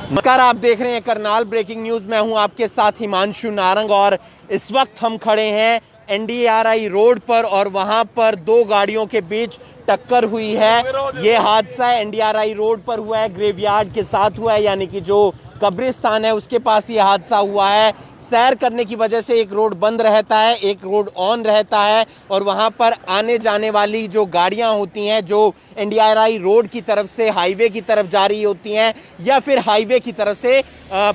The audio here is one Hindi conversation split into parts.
नमस्कार, आप देख रहे हैं करनाल ब्रेकिंग न्यूज। मैं हूं आपके साथ हिमांशु नारंग और इस वक्त हम खड़े हैं एनडीआरआई रोड पर और वहां पर दो गाड़ियों के बीच टक्कर हुई है। ये हादसा एनडीआरआई रोड पर हुआ है, ग्रेवयार्ड के साथ हुआ है, यानी कि जो कब्रिस्तान है उसके पास ये हादसा हुआ है। सैर करने की वजह से एक रोड बंद रहता है, एक रोड ऑन रहता है और वहां पर आने जाने वाली जो गाड़ियां होती हैं जो एनडीआरआई रोड की तरफ से हाईवे की तरफ जा रही होती हैं या फिर हाईवे की तरफ से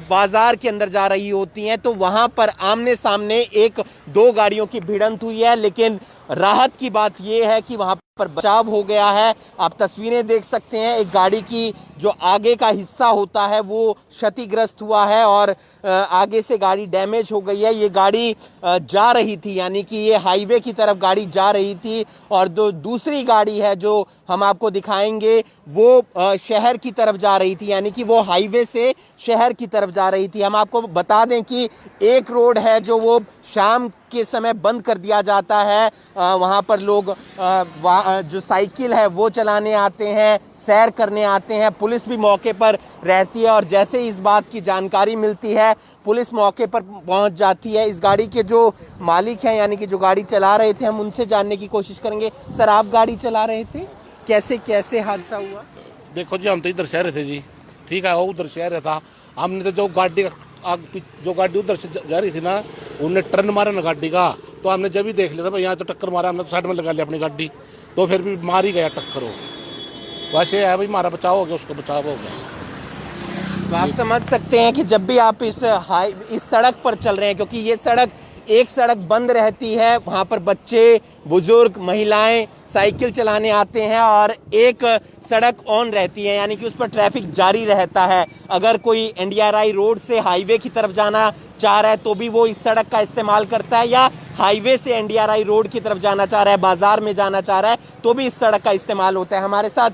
बाजार के अंदर जा रही होती हैं, तो वहां पर आमने सामने एक दो गाड़ियों की भिड़ंत हुई है। लेकिन राहत की बात यह है कि वहां पर बचाव हो गया है। आप तस्वीरें देख सकते हैं, एक गाड़ी की जो आगे का हिस्सा होता है वो क्षतिग्रस्त हुआ है और आगे से गाड़ी डैमेज हो गई है। ये गाड़ी जा रही थी, यानी कि ये हाईवे की तरफ गाड़ी जा रही थी और दूसरी गाड़ी है जो हम आपको दिखाएंगे वो शहर की तरफ जा रही थी, यानी कि वो हाईवे से शहर की तरफ जा रही थी। हम आपको बता दें कि एक रोड है जो वो शाम के समय बंद कर दिया जाता है। वहाँ पर लोग जो साइकिल है वो चलाने आते हैं, सैर करने आते हैं। पुलिस भी मौके पर रहती है और जैसे इस बात की जानकारी मिलती है पुलिस मौके पर पहुंच जाती है। इस गाड़ी के जो मालिक हैं, यानी कि जो गाड़ी चला रहे थे, हम उनसे जानने की कोशिश करेंगे। सर, आप गाड़ी चला रहे थे, कैसे हादसा हुआ? देखो जी, हम तो इधर शहर थे जी, ठीक है, वो उधर शहर था। हमने तो जो गाड़ी उधर से जा रही थी ना, उन्होंने टर्न मारा ना गाड़ी का, तो हमने जब भी देख लिया था भाई यहाँ तो टक्कर मारा, हमने तो साइड में लगा लिया अपनी गाड़ी, तो फिर भी मार ही गया टक्कर हो। वैसे है भाई, हमारा बचाव हो गया, उसका बचाव हो गया। तो आप समझ सकते हैं कि जब भी आप इस सड़क पर चल रहे हैं, क्योंकि ये एक सड़क बंद रहती है, वहां पर बच्चे, बुजुर्ग, महिलाएं साइकिल चलाने आते हैं और एक सड़क ऑन रहती है, यानी कि उस पर ट्रैफिक जारी रहता है। अगर कोई एनडीआरआई रोड से हाईवे की तरफ जाना चाह रहा है तो भी वो इस सड़क का इस्तेमाल करता है, या हाईवे से एनडीआरआई रोड की तरफ जाना चाह रहा है, बाजार में जाना चाह रहा है, तो भी इस सड़क का इस्तेमाल होता है। हमारे साथ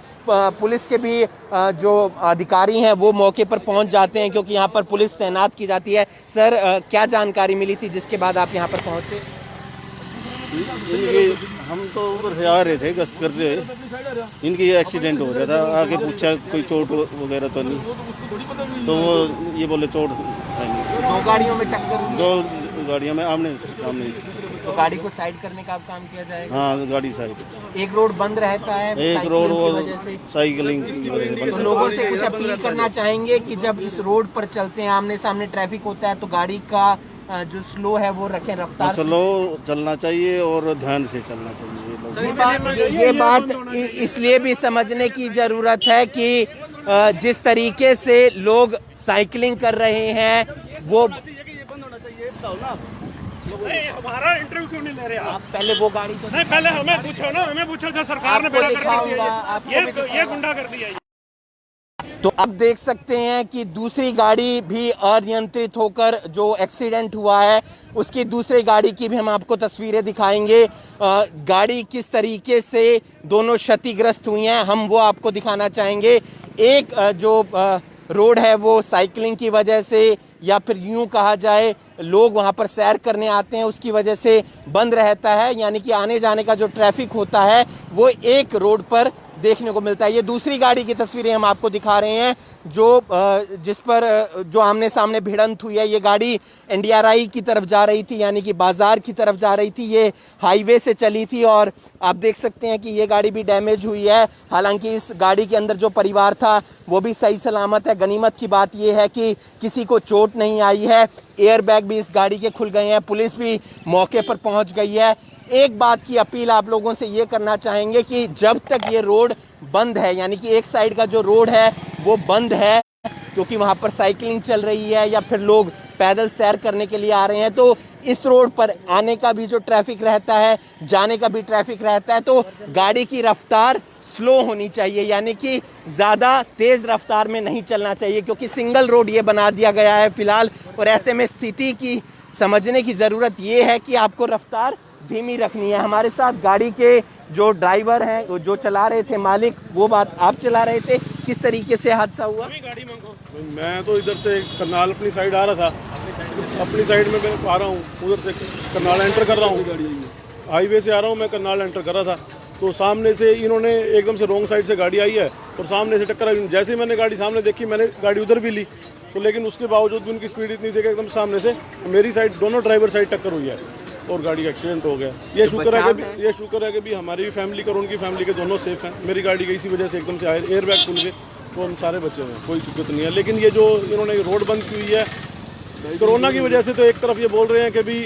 पुलिस के भी जो अधिकारी हैं वो मौके पर पहुंच जाते हैं, क्योंकि यहाँ पर पुलिस तैनात की जाती है। सर, क्या जानकारी मिली थी जिसके बाद आप यहाँ पर पहुंचे? हम तो ऊपर से आ रहे थे गश्त करते हुए, इनकी एक्सीडेंट हो गया था। आगे पूछा कोई चोट वगैरह तो नहीं, तो वो ये बोले चोट दो गाड़ियों में टक्कर हुई? दो गाड़ियों में आमने सामने। तो गाड़ी को साइड करने का काम किया जाएगा? हाँ, गाड़ी साइड। एक रोड बंद रहता है, एक रोड वो वजह से साइकिलिंग की वजह से। तो लोगों से कुछ अपील करना चाहेंगे कि जब इस रोड पर चलते हैं, आमने सामने ट्रैफिक होता है, तो गाड़ी का जो स्लो है वो रखें, रफ्तार स्लो चलना चाहिए और ध्यान से चलना चाहिए। ये बात इसलिए भी समझने की जरूरत है कि जिस तरीके से लोग साइकिलिंग कर रहे हैं वो हमारा इंटरव्यू क्यों नहीं ले रहे आप? पहले वो गाड़ी तो नहीं, पहले हमें पूछो ना, हमें पूछो जो सरकार ने बेड़ा कर दिया, ये गुंडा कर दिया। तो अब देख सकते हैं कि दूसरी गाड़ी भी अनियंत्रित होकर जो एक्सीडेंट हुआ है उसकी दूसरी गाड़ी की भी हम आपको तस्वीरें दिखाएंगे। गाड़ी किस तरीके से दोनों क्षतिग्रस्त हुई हैं हम वो आपको दिखाना चाहेंगे। एक जो रोड है वो साइकिलिंग की वजह से या फिर यूं कहा जाए लोग वहां पर सैर करने आते हैं उसकी वजह से बंद रहता है, यानी कि आने जाने का जो ट्रैफिक होता है वो एक रोड पर देखने को मिलता है। ये दूसरी गाड़ी की तस्वीरें हम आपको दिखा रहे हैं जो जिस पर जो आमने सामने भिड़ंत हुई है। ये गाड़ी एनडीआरआई की तरफ जा रही थी, यानी कि बाजार की तरफ जा रही थी, ये हाईवे से चली थी और आप देख सकते हैं कि ये गाड़ी भी डैमेज हुई है। हालांकि इस गाड़ी के अंदर जो परिवार था वो भी सही सलामत है। गनीमत की बात यह है कि किसी को चोट नहीं आई है। एयर बैग भी इस गाड़ी के खुल गए हैं, पुलिस भी मौके पर पहुंच गई है। एक बात की अपील आप लोगों से ये करना चाहेंगे कि जब तक ये रोड बंद है, यानी कि एक साइड का जो रोड है वो बंद है क्योंकि वहां पर साइकिलिंग चल रही है या फिर लोग पैदल सैर करने के लिए आ रहे हैं, तो इस रोड पर आने का भी जो ट्रैफिक रहता है, जाने का भी ट्रैफिक रहता है, तो गाड़ी की रफ्तार स्लो होनी चाहिए, यानी कि ज्यादा तेज रफ्तार में नहीं चलना चाहिए, क्योंकि सिंगल रोड ये बना दिया गया है फिलहाल। और ऐसे में स्थिति की समझने की जरूरत ये है कि आपको रफ्तार धीमी रखनी है। हमारे साथ गाड़ी के जो ड्राइवर हैं, जो चला रहे थे, मालिक, वो बात आप चला रहे थे, किस तरीके से हादसा हुआ? मैं तो इधर से करनाल अपनी साइड आ रहा था, अपनी साइड में मैं आ रहा हूँ, उधर से करनाल एंटर कर रहा हूँ, हाईवे से आ रहा हूँ, मैं करनाल एंटर कर रहा था, तो सामने से इन्होंने एकदम से रोंग साइड से गाड़ी आई है, और सामने से टक्कर आई। जैसे ही मैंने गाड़ी सामने देखी, मैंने गाड़ी उधर भी ली, तो लेकिन उसके बावजूद भी उनकी स्पीड इतनी थी कि एकदम सामने से मेरी साइड, दोनों ड्राइवर साइड टक्कर हुई है और गाड़ी का एक्सीडेंट हो गया। ये शुक्र है कि भी हमारी भी फैमिली का और उनकी फैमिली के दोनों सेफ हैं। मेरी गाड़ी की इसी वजह से एकदम से आए, एयर बैग खुल गए, तो हम सारे बचे हुए हैं, कोई दिक्कत नहीं है। लेकिन ये जो इन्होंने रोड बंद की हुई है कोरोना की वजह से, तो एक तरफ ये बोल रहे हैं कि भी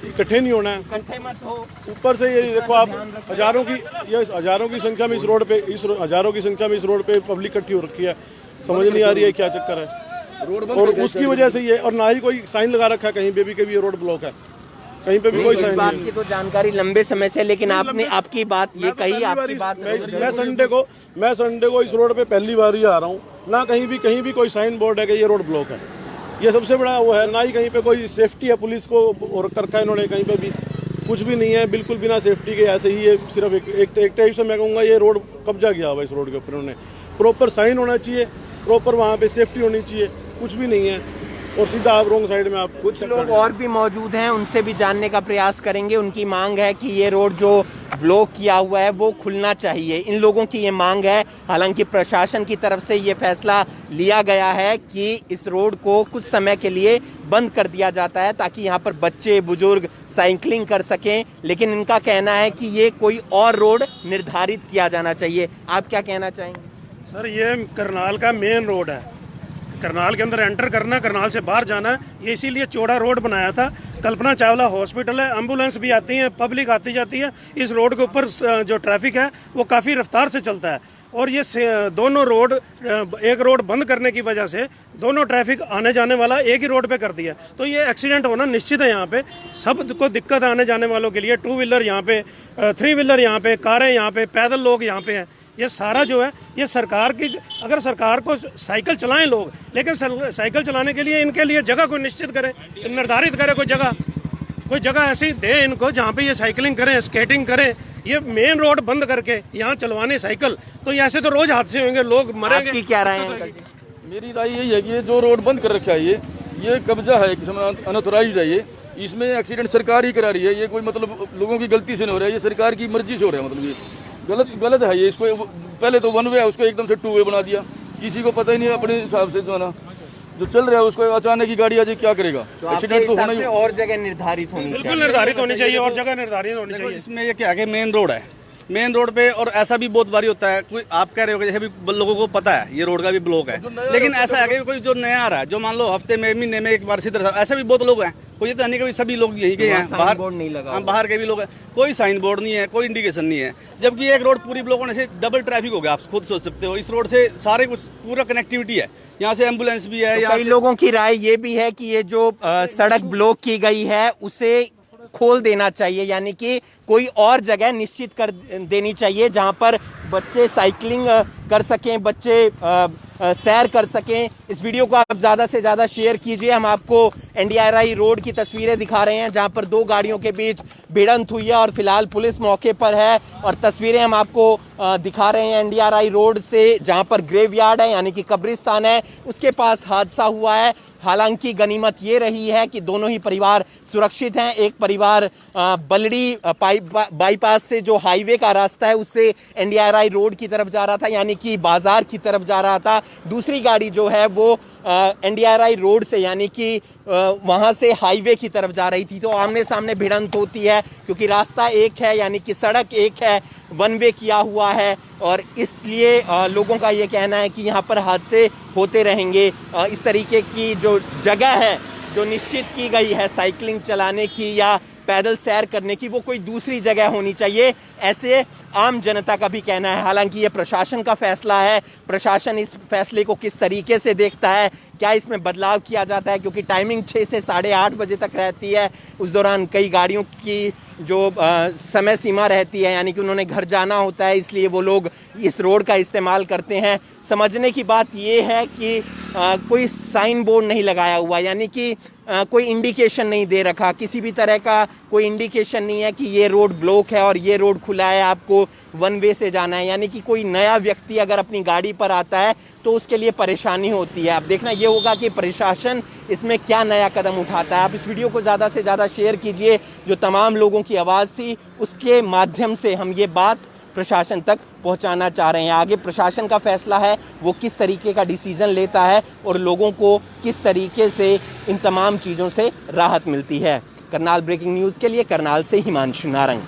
इकट्ठे नहीं होना है, इकट्ठे मत हो। ऊपर से ये देखो आप हजारों की संख्या में इस रोड पे, हजारों की संख्या में इस रोड पे पब्लिक इकट्ठी हो रखी है। समझ नहीं आ रही है क्या चक्कर है, और उसकी वजह से ये, और ना ही कोई साइन लगा रखा है कहीं पे भी कि ये रोड ब्लॉक है, कहीं पे भी कोई साइन बात नहीं की तो जानकारी लंबे समय से, लेकिन आपकी बात ये कही, आपकी बात मैं संडे को इस रोड पे पहली बार ही आ रहा हूँ, ना कहीं भी कोई साइन बोर्ड है कि ये रोड ब्लॉक है। ये सबसे बड़ा वो है, ना ही कहीं पे कोई सेफ्टी है, पुलिस को और रखा है इन्होंने, कहीं पे भी कुछ भी नहीं है, बिल्कुल बिना सेफ्टी के ऐसे ही ये सिर्फ एक टाइप से मैं कहूँगा ये रोड कब्जा किया हुआ इस रोड के ऊपर। उन्होंने प्रॉपर साइन होना चाहिए, प्रॉपर वहाँ पे सेफ्टी होनी चाहिए, कुछ भी नहीं है, और सीधा आप रोंग साइड में आप। कुछ लोग और भी मौजूद हैं, उनसे भी जानने का प्रयास करेंगे। उनकी मांग है कि ये रोड जो ब्लॉक किया हुआ है वो खुलना चाहिए, इन लोगों की ये मांग है। हालांकि प्रशासन की तरफ से ये फैसला लिया गया है कि इस रोड को कुछ समय के लिए बंद कर दिया जाता है ताकि यहाँ पर बच्चे बुजुर्ग साइकिलिंग कर सकें, लेकिन इनका कहना है कि ये कोई और रोड निर्धारित किया जाना चाहिए। आप क्या कहना चाहेंगे? सर, ये करनाल का मेन रोड है, करनाल के अंदर एंटर करना, करनाल से बाहर जाना है, ये इसीलिए चौड़ा रोड बनाया था। कल्पना चावला हॉस्पिटल है, एम्बुलेंस भी आती है, पब्लिक आती जाती है। इस रोड के ऊपर जो ट्रैफिक है वो काफ़ी रफ्तार से चलता है, और ये दोनों रोड, एक रोड बंद करने की वजह से दोनों ट्रैफिक आने जाने वाला एक ही रोड पे कर दिया, तो ये एक्सीडेंट होना निश्चित है। यहाँ पे सबको दिक्कत आने जाने वालों के लिए, 2 व्हीलर यहाँ पे, 3 व्हीलर यहाँ पे, कारें यहाँ पे, पैदल लोग यहाँ पे हैं। ये सारा जो है ये सरकार की, अगर सरकार को साइकिल चलाएं लोग, लेकिन साइकिल चलाने के लिए इनके लिए जगह को निश्चित करें, निर्धारित करें, कोई जगह ऐसी दे इनको जहाँ पे ये साइकिलिंग करें, स्केटिंग करें। ये मेन रोड बंद करके यहाँ चलवाने साइकिल, तो ऐसे तो रोज हादसे होंगे, लोग मरेंगे। आपकी क्या राय है? मेरी राय यही है कि ये जो रोड बंद कर रखा है ये कब्जा है, अनऑथराइज्ड है, ये इसमें एक्सीडेंट सरकार ही करा रही है। ये कोई मतलब लोगों की गलती से नहीं हो रहा है, ये सरकार की मर्जी से हो रहा है। मतलब ये गलत है ये। इसको पहले तो 1 वे है, उसको एकदम से 2 वे बना दिया, किसी को पता ही नहीं अपने हिसाब से जो ना जो चल रहा है उसको अचानक की गाड़ी आ जाए, क्या करेगा? तो एक्सीडेंट तो होना ही। और जगह निर्धारित होनी चाहिए, बिल्कुल निर्धारित होनी चाहिए, और जगह निर्धारित होनी चाहिए। इसमें ये क्या है, मेन रोड है, मेन रोड पे, और ऐसा भी बहुत बारी होता है, कोई आप कह रहे हो जैसे भी लोगों को पता है ये रोड का भी ब्लॉक है, लेकिन ऐसा है कि कोई जो नया आ रहा है, जो मान लो हफ्ते में महीने में एक बार सीधा, ऐसा भी बहुत लोग हैं। कोई ये तो नहीं कि सभी लोग यही के हैं, बाहर नहीं लगा, बाहर के भी लोग हैं, कोई साइन बोर्ड नहीं है, कोई इंडिकेशन नहीं है, जबकि एक रोड पूरी ब्लॉक होने से डबल ट्रैफिक हो गया। आप खुद सोच सकते हो, इस रोड से सारे कुछ पूरा कनेक्टिविटी है, यहाँ से एम्बुलेंस भी है। तो कई लोगों की राय ये भी है कि ये जो सड़क ब्लॉक की गई है उसे खोल देना चाहिए, यानी कि कोई और जगह निश्चित कर देनी चाहिए जहां पर बच्चे साइकिलिंग कर सकें, बच्चे सैर कर सकें। इस वीडियो को आप ज्यादा से ज्यादा शेयर कीजिए। हम आपको NDRI रोड की तस्वीरें दिखा रहे हैं जहां पर 2 गाड़ियों के बीच भिड़ंत हुई है और फिलहाल पुलिस मौके पर है, और तस्वीरें हम आपको दिखा रहे हैं NDRI रोड से जहां पर ग्रेवयार्ड है, यानी कि कब्रिस्तान है, उसके पास हादसा हुआ है। हालांकि गनीमत ये रही है कि दोनों ही परिवार सुरक्षित हैं। एक परिवार बलड़ी बाईपास से जो हाईवे का रास्ता है उससे NDRI रोड की तरफ जा रहा था, यानी कि बाजार की तरफ जा रहा था। दूसरी गाड़ी जो है वो NDRI रोड से, यानी कि वहां से हाईवे की तरफ जा रही थी। तो आमने सामने भिड़ंत होती है क्योंकि रास्ता एक है, यानी कि सड़क एक है, 1 वे किया हुआ है, और इसलिए लोगों का ये कहना है कि यहाँ पर हादसे होते रहेंगे। इस तरीके की जो जगह है जो निश्चित की गई है साइकिलिंग चलाने की या पैदल सैर करने की, वो कोई दूसरी जगह होनी चाहिए, ऐसे आम जनता का भी कहना है। हालांकि ये प्रशासन का फैसला है, प्रशासन इस फैसले को किस तरीके से देखता है, क्या इसमें बदलाव किया जाता है, क्योंकि टाइमिंग 6 से 8:30 बजे तक रहती है। उस दौरान कई गाड़ियों की जो समय सीमा रहती है, यानी कि उन्होंने घर जाना होता है, इसलिए वो लोग इस रोड का इस्तेमाल करते हैं। समझने की बात ये है कि कोई साइन बोर्ड नहीं लगाया हुआ, यानी कि कोई इंडिकेशन नहीं दे रखा, किसी भी तरह का कोई इंडिकेशन नहीं है कि ये रोड ब्लॉक है और ये रोड खुला है, आपको 1 वे से जाना है। यानी कि कोई नया व्यक्ति अगर अपनी गाड़ी पर आता है तो उसके लिए परेशानी होती है। अब देखना ये होगा कि प्रशासन इसमें क्या नया कदम उठाता है। आप इस वीडियो को ज़्यादा से ज़्यादा शेयर कीजिए। जो तमाम लोगों की आवाज़ थी उसके माध्यम से हम ये बात प्रशासन तक पहुंचाना चाह रहे हैं। आगे प्रशासन का फैसला है, वो किस तरीके का डिसीजन लेता है और लोगों को किस तरीके से इन तमाम चीज़ों से राहत मिलती है। करनाल ब्रेकिंग न्यूज़ के लिए करनाल से हिमांशु नारंग।